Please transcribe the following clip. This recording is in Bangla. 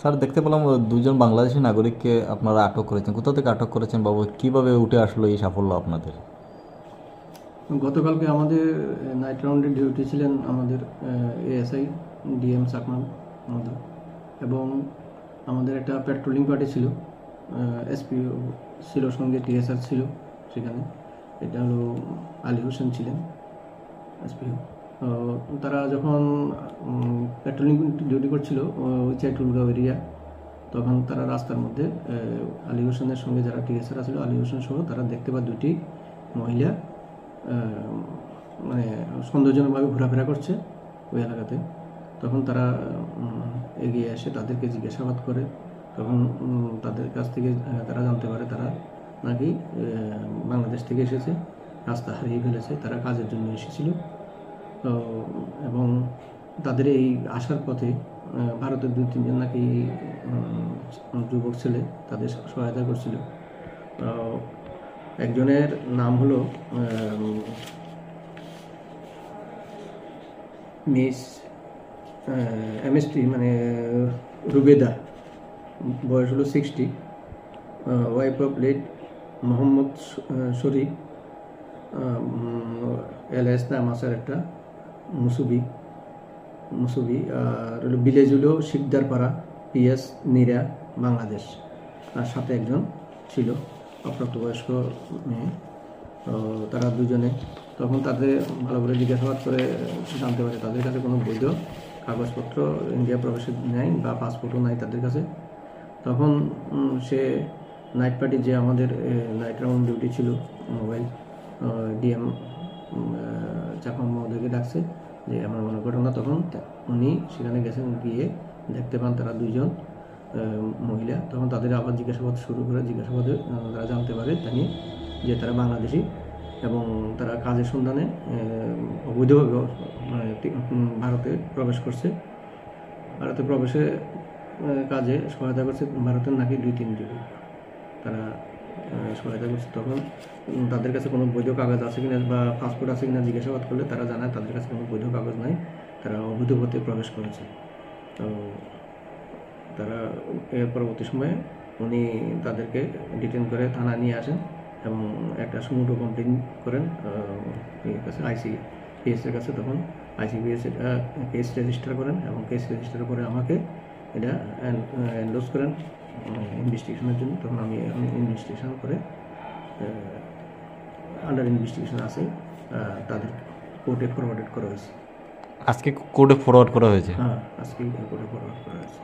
স্যার দেখতে পেলাম দুজন বাংলাদেশি নাগরিককে আপনারা আটক করেছেন। কোথা থেকে আটক করেছেন বাবু, কিভাবে উঠে আসলো এই সাফল্য আপনাদের? গতকালকে আমাদের নাইট রাউন্ডে ডিউটি ছিলেন আমাদের এএসআই ডিএম সাকমান আমাদের, এবং আমাদের একটা পেট্রোলিং পার্টি ছিল, এসপি ছিল, সঙ্গে টিএসআর ছিল সেখানে। এটা হলো আলী হোসেন ছিলেন এসপি। তারা যখন পেট্রোলিং ডিউটি করছিল ওই চাইটুলগাঁও এরিয়া, তখন তারা রাস্তার মধ্যে আলী হোসেনের সঙ্গে যারা টিএসআর ছিল, আলী হোসেন সহ তারা দেখতে পায় দুটি মহিলা মানে সন্দেহজনকভাবে ঘোরাফেরা করছে ওই এলাকাতে। তখন তারা এগিয়ে এসে তাদেরকে জিজ্ঞাসাবাদ করে। তখন তাদের কাছ থেকে তারা জানতে পারে তারা নাকি বাংলাদেশ থেকে এসেছে, রাস্তা হারিয়ে ফেলেছে, তারা কাজের জন্য এসেছিল। তো এবং তাদের এই আসার পথে ভারতের 2-3 জন নাকি যুবক ছেলে তাদের সহায়তা করছিল। একজনের নাম হলো মিস এমএসটি, মানে রুবেদা, বয়স হলো 60, wife of late Mohammad Sharif, alias নাম আছে একটা মুসুবি, আর হলো ভিলেজ হলো শিকদারপাড়া, পিএস নিরা, বাংলাদেশ। আর সাথে একজন ছিল অপ্রাপ্তবয়স্ক মেয়ে। তো তারা দুজনে তখন তাদের ভালো করে জিজ্ঞাসাবাদ করে জানতে পারে তাদের কাছে কোনো বৈধ কাগজপত্র ইন্ডিয়া প্রবেশের নেই বা পাসপোর্টও নাই তাদের কাছে। তখন সে নাইট পার্টি, যে আমাদের নাইট রাউন্ড ডিউটি ছিল, মোবাইল ডিএম চাকমা মহোদয়কে ডাকছে যে আমার মনে ঘটনা। তখন উনি সেখানে গেছেন, গিয়ে দেখতে পান তারা দুইজন মহিলা। তখন তাদের আবার জিজ্ঞাসাবাদ শুরু করে, জিজ্ঞাসাবাদে তারা জানতে পারে জানি যে তারা বাংলাদেশি এবং তারা কাজের সন্ধানে অবৈধভাবে মানে ভারতে প্রবেশ করছে। ভারতে প্রবেশে কাজে সহায়তা করছে ভারতের নাকি 2-3 যুবক, তারা সহায়তা করছে। তখন তাদের কাছে কোনো বৈধ কাগজ আছে কিনা বা পাসপোর্ট আছে কিনা জিজ্ঞাসাবাদ করলে তারা জানায় তাদের কাছে কোনো বৈধ কাগজ নাই, তারা অবৈধ পথে প্রবেশ করেছে। তো তারা এর পরবর্তী সময়ে উনি তাদেরকে ডিটেন করে থানায় নিয়ে আসেন এবং একটা সুমোটো কমপ্লেন করেন কাছে, আইসিপিএসের কাছে। তখন আইসিপিএস এটা কেস রেজিস্টার করেন এবং কেস রেজিস্টার করে আমাকে এটা এন্ডোর্স করেন ইনভেস্টিগেশনের জন্য। তখন আমি ইনভেস্টিগেশন করে আন্ডার ইনভেস্টিগেশন আছে, তাদের কোর্টে ফরওয়ার্ডেড করা হয়েছে। আজকে কোর্টে ফরওয়ার্ড করা হয়েছে? হ্যাঁ, আজকে কোর্টে ফরওয়ার্ড করা হয়েছে।